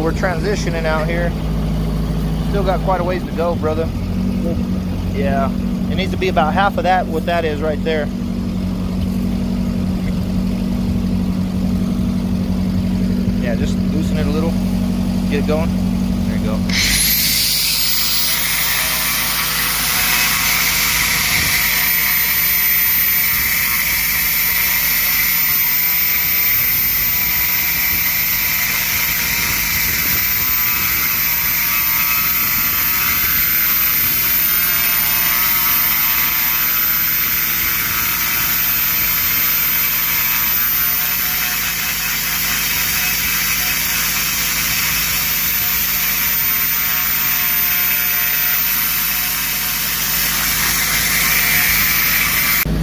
we're transitioning out here. Still got quite a ways to go, brother. Yeah, it needs to be about half of that, what that is right there. Yeah, just loosen it a little, get it going. There you go.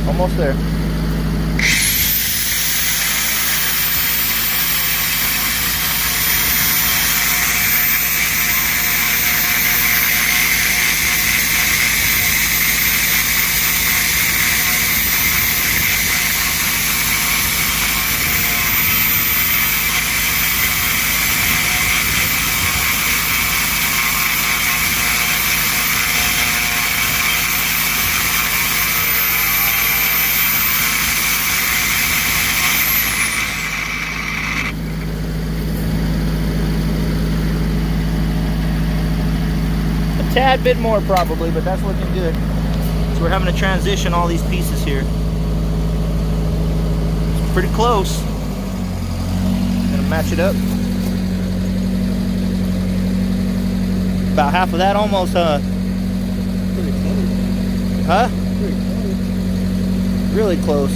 Almost there. Tad bit more probably, but that's looking good. So we're having to transition all these pieces here. It's pretty close. Gonna match it up. About half of that almost, huh? Pretty close. Huh? Pretty close. Really close.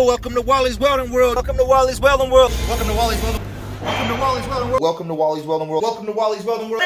Welcome to Wally's Welding World. Welcome to Wally's Welding World. Welcome to Wally's Welding. Welcome to Wally's Welding World. Welcome to Wally's Welding World. Welcome to Wally's Welding World.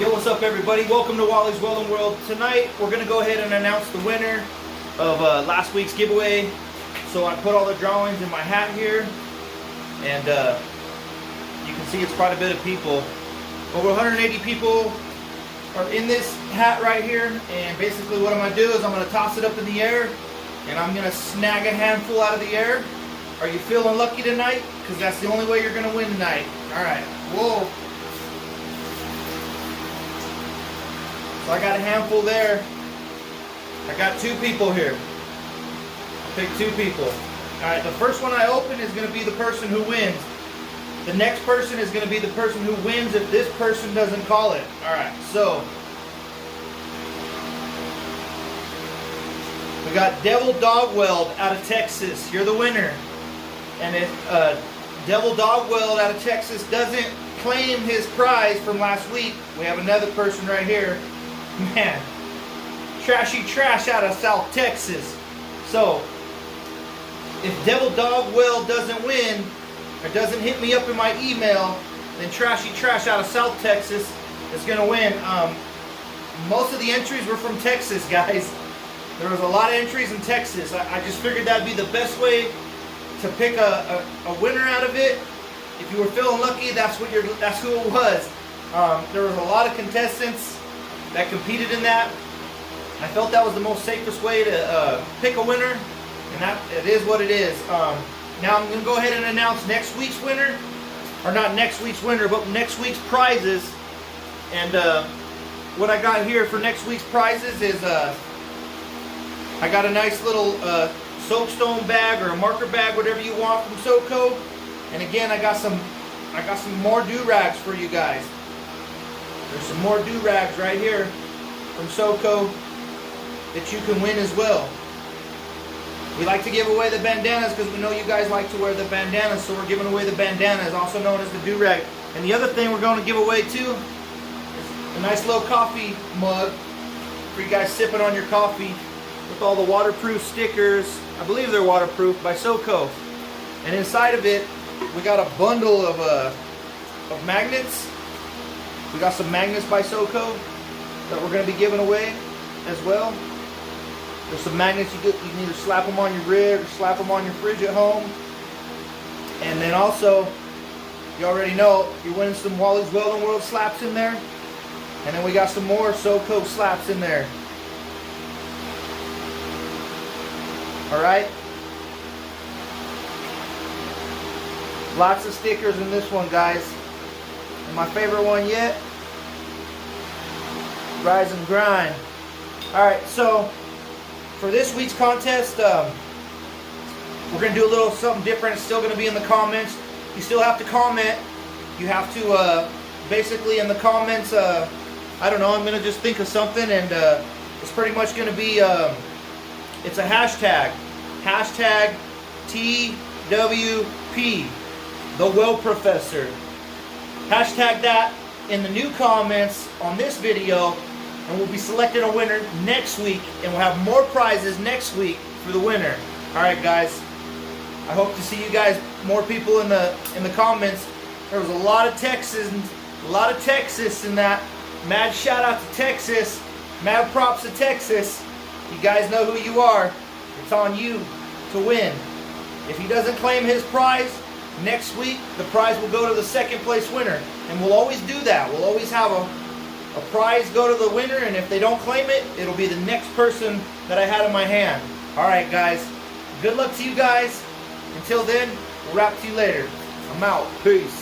Yo, what's up everybody? Welcome to Wally's Welding World. Tonight we're going to go ahead and announce the winner of last week's giveaway. So I put all the drawings in my hat here, and you can see it's quite a bit of people. Over 180 people are in this hat right here, and basically what I'm going to do is I'm going to toss it up in the air and I'm going to snag a handful out of the air. Are you feeling lucky tonight? Because that's the only way you're going to win tonight. Alright, whoa. So I got a handful there. I got 2 people here. I'll pick 2 people. Alright, the first one I open is going to be the person who wins. The next person is going to be the person who wins if this person doesn't call it. Alright, so we got Devil Dog Weld out of Texas. You're the winner. And if Devil Dog Weld out of Texas doesn't claim his prize from last week, we have another person right here. Man, Trashy Trash out of South Texas. So, if Devil Dog Weld doesn't win, or doesn't hit me up in my email, then Trashy Trash out of South Texas is going to win. Most of the entries were from Texas, guys. There was a lot of entries in Texas. I just figured that'd be the best way to pick a winner out of it. If you were feeling lucky, that's who it was. There was a lot of contestants that competed in that. I felt that was the most safest way to pick a winner, and that it is what it is. Now I'm going to go ahead and announce next week's winner, or not next week's winner, but next week's prizes. And what I got here for next week's prizes is I got a nice little soapstone bag or a marker bag, whatever you want, from SoCo. And again, I got some more do-rags for you guys. There's some more do-rags right here from SoCo that you can win as well. We like to give away the bandanas because we know you guys like to wear the bandanas, so we're giving away the bandanas, also known as the do-rag. And the other thing we're going to give away too is a nice little coffee mug for you guys sipping on your coffee with all the waterproof stickers. I believe they're waterproof, by SoCo. And inside of it, we got a bundle of magnets. We got some magnets by SoCo that we're going to be giving away as well. There's some magnets you can either slap them on your rig or slap them on your fridge at home. And then also, you already know, you're winning some Wally's Welding World slaps in there. And then we got some more SoCo slaps in there. Alright? Lots of stickers in this one, guys. And my favorite one yet, Rise and Grind. Alright, so for this week's contest, we're going to do a little something different. It's still going to be in the comments. You still have to comment. You have to, basically in the comments, I don't know, I'm going to just think of something, and it's pretty much going to be, it's a hashtag. Hashtag TWP, TheWeldProfessor. Hashtag that in the new comments on this video, and we'll be selecting a winner next week, and we'll have more prizes next week for the winner. Alright guys, I hope to see you guys, more people in the comments. There was a lot of Texans in that. Mad shout out to Texas. Mad props to Texas. You guys know who you are. It's on you to win. If he doesn't claim his prize, next week the prize will go to the second place winner. And we'll always do that. We'll always have a prize go to the winner, and if they don't claim it, it'll be the next person that I had in my hand. Alright guys, good luck to you guys. Until then, we'll wrap to you later. I'm out. Peace.